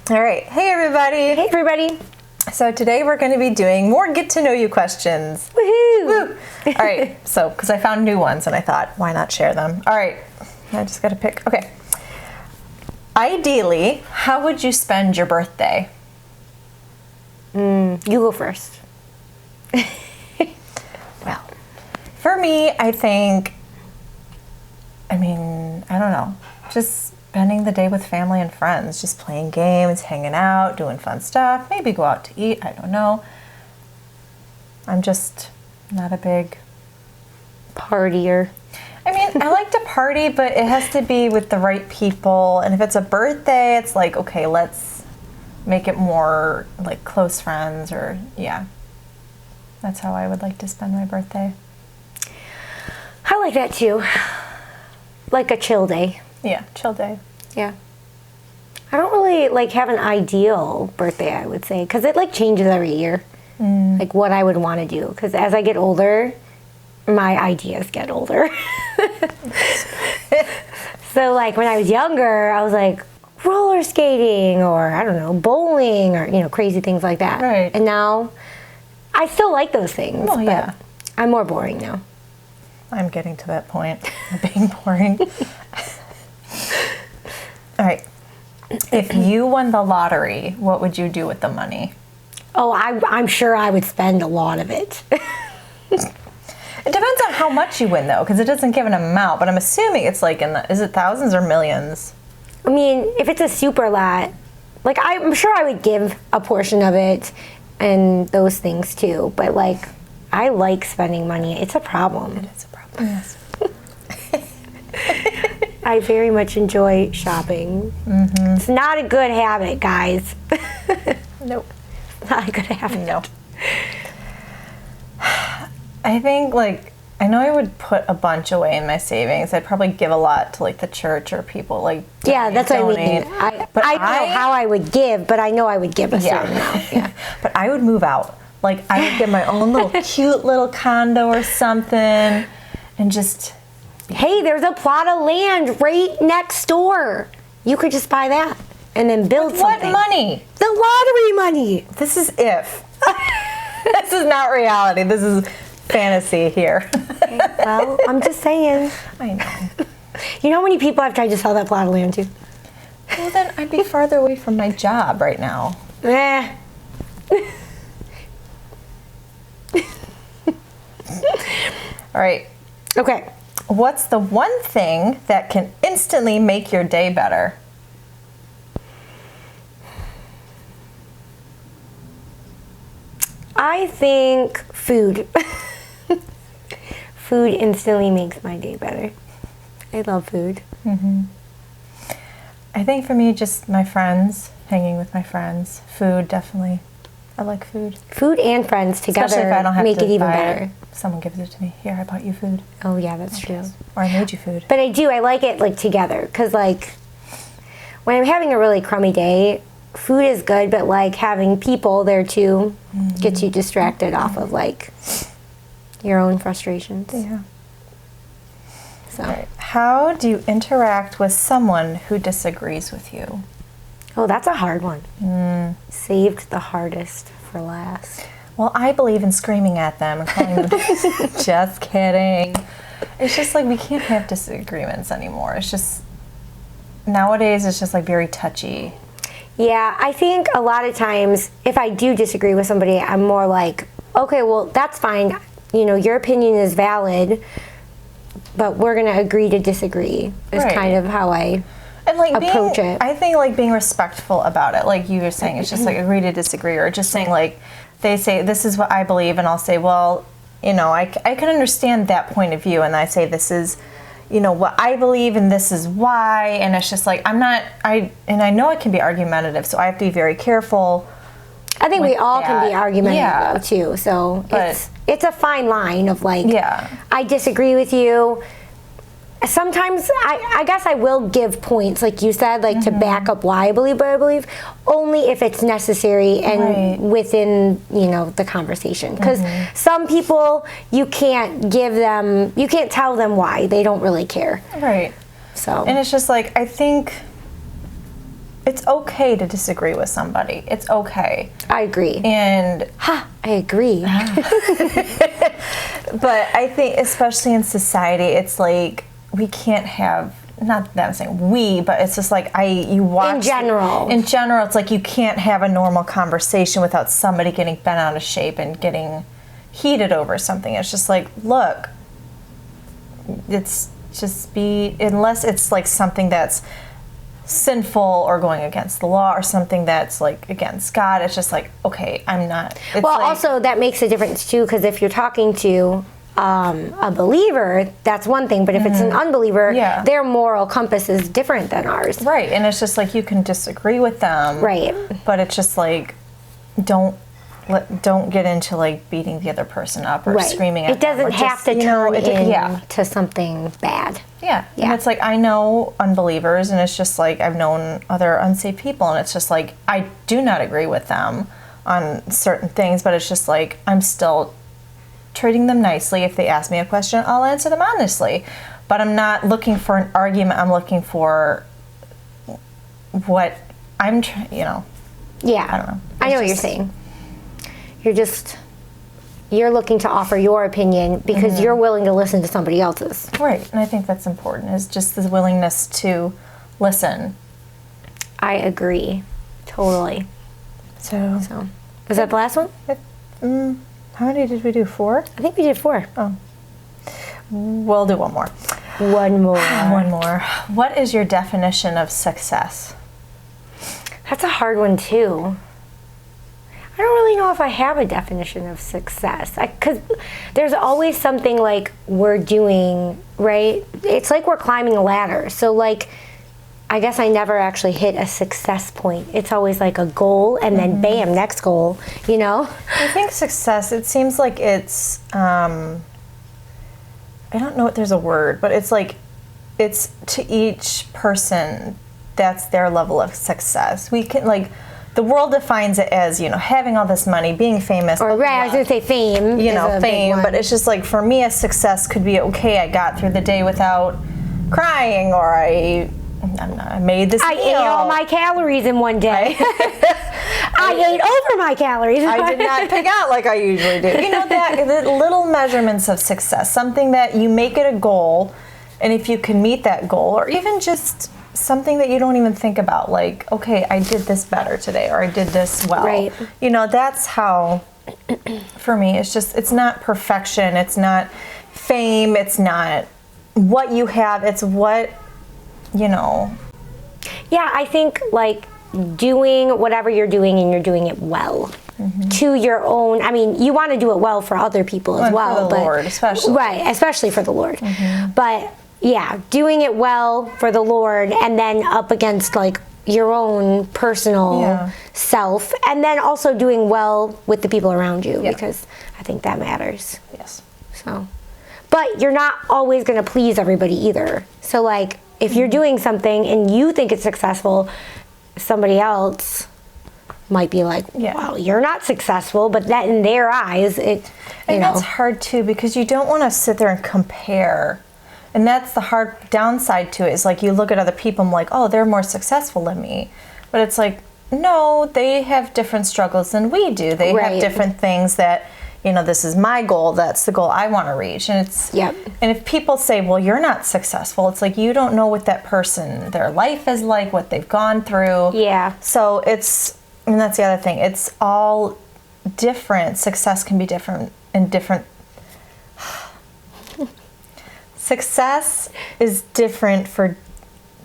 All right. Hey, everybody. Hey, everybody. So today we're going to be doing more get to know you questions. Woohoo! Woo. All right. So, because I found new ones and I thought, why not share them? All right. I just got to pick. Okay. Ideally, how would you spend your birthday? You go first. Well, for me, I don't know. Just spending the day with family and friends, just playing games, hanging out, doing fun stuff, maybe go out to eat, I don't know. I'm just not a big Partier. I mean, I like to party, but it has to be with the right people. And if it's a birthday, it's like, okay, let's make it more like close friends or, yeah. That's how I would like to spend my birthday. I like that too. Like a chill day. Yeah, chill day. Yeah. I don't really like have an ideal birthday, I would say, because it like changes every year. Like what I would want to do. Because as I get older, my ideas get older. So like when I was younger, I was like roller skating or I don't know, bowling or crazy things like that. Right. And now I still like those things. Well, yeah. I'm more boring now. I'm getting to that point of being boring. All right. If you won the lottery, what would you do with the money? Oh, I'm sure I would spend a lot of it. It depends on how much you win, though, because it doesn't give an amount. But I'm assuming it's like is it thousands or millions? I mean, if it's a super lot, like I'm sure I would give a portion of it and those things too. But like, I like spending money. It's a problem. It is a problem. Yes. I very much enjoy shopping. It's not a good habit, guys. Nope. Not a good habit. No. I think, I know I would put a bunch away in my savings. I'd probably give a lot to, the church or people, Yeah, that's what I donate. mean. I don't know how I would give, but I know I would give a certain amount. Yeah. But I would move out. I would get my own little cute little condo or something and just... Hey, there's a plot of land right next door. You could just buy that and then build something. What money? The lottery money. This is if. This is not reality. This is fantasy here. Okay, well, I'm just saying. I know. You know how many people I've tried to sell that plot of land to? Well, then I'd be farther away from my job right now. All right. Okay. What's the one thing that can instantly make your day better? I think food. Food instantly makes my day better. I love food. I think for me, just my friends, hanging with my friends. Food, definitely. I like food. Food and friends together Especially if I don't have make to it even buy better. Someone gives it to me. Here, I bought you food. Oh yeah, that's true. Or I made you food. But I like it together because when I'm having a really crummy day, food is good, but having people there too gets you distracted off of your own frustrations. Yeah. So. All right. How do you interact with someone who disagrees with you? Oh, that's a hard one. Saved the hardest for last. Well, I believe in screaming at them and calling them. Just kidding. It's just we can't have disagreements anymore. It's just nowadays it's just very touchy. Yeah, I think a lot of times if I do disagree with somebody, I'm more okay, well, that's fine. Your opinion is valid, but we're going to agree to disagree is kind of how I approach it. I think being respectful about it, like you were saying, it's just agree to disagree, or just saying they say this is what I believe, and I'll say, well, I can understand that point of view, and I say this is, what I believe, and this is why, and it's just and I know it can be argumentative, so I have to be very careful. I think we all can be argumentative too, so it's a fine line of I disagree with you. Sometimes I guess I will give points, like you said, to back up why I believe what I believe, only if it's necessary and within, the conversation. Because some people, you can't tell them why. They don't really care. Right. So. And it's just I think it's okay to disagree with somebody. It's okay. I agree. And I agree. But I think, especially in society, it's like we can't have, not that I'm saying we, but it's just like you watch. In general, it's like you can't have a normal conversation without somebody getting bent out of shape and getting heated over something. It's just like, look, it's just unless it's like something that's sinful or going against the law or something that's like against God, it's just like, okay, I'm not. It's well, also that makes a difference too, because if you're talking to a believer, that's one thing, but if it's an unbeliever, their moral compass is different than ours. Right, and it's just like you can disagree with them. Right. But it's just like, don't get into like beating the other person up or screaming at them. It doesn't have to turn into something bad. Yeah. And it's like, I know unbelievers, and it's just like I've known other unsaved people, and it's just like I do not agree with them on certain things, but it's just like I'm still treating them nicely. If they ask me a question, I'll answer them honestly. But I'm not looking for an argument. I'm looking for what I'm Yeah. I don't know. I know what you're saying. You're looking to offer your opinion because you're willing to listen to somebody else's. Right, and I think that's important, is just the willingness to listen. I agree. Totally. So was that the last one? How many did we do? 4? I think we did 4. Oh. We'll do one more. One more. One more. What is your definition of success? That's a hard one, too. I don't really know if I have a definition of success. Because there's always something like we're doing, right? It's like we're climbing a ladder. So, like, I guess I never actually hit a success point. It's always like a goal and then bam, next goal, you know? I think success, it seems like it's, I don't know if there's a word, but it's like, it's to each person, that's their level of success. We can, like, the world defines it as, you know, having all this money, being famous. Or I was going to say fame. You know, fame. But it's just like, for me, a success could be, okay, I got through the day without crying, or I made this meal. I ate all my calories in one day. I ate over my calories. I did not pig out like I usually do. You know, the little measurements of success, something that you make it a goal, and if you can meet that goal, or even just something that you don't even think about, like, okay, I did this better today, or I did this well. Right. You know, that's how, for me, it's just, it's not perfection, it's not fame, it's not what you have, it's what, you know. Yeah, I think, like, doing whatever you're doing, and you're doing it well. To your own, I mean, you want to do it well for other people as well. For the Lord, especially. Right, especially for the Lord. But yeah, doing it well for the Lord, and then up against like your own personal self, and then also doing well with the people around you, because I think that matters. Yes. So, but you're not always going to please everybody either. So like, if you're doing something and you think it's successful, somebody else might be like, well, you're not successful, but that in their eyes, and that's hard too, because you don't want to sit there and compare. And that's the hard downside to it, is like you look at other people and like, oh, they're more successful than me. But it's like, no, they have different struggles than we do. They have different things that, you know, this is my goal, that's the goal I want to reach. And it's, and if people say, well, you're not successful, it's like, you don't know what that person, their life is like, what they've gone through. So it's, and that's the other thing, it's all different. Success can be different in different. Success is different for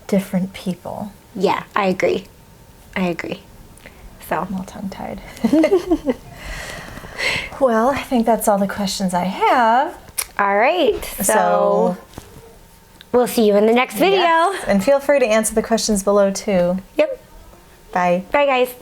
different people. Yeah, I agree. So I'm all tongue-tied. Well, I think that's all the questions I have. All right. So we'll see you in the next video. Yes. And feel free to answer the questions below too. Yep. Bye. Bye, guys.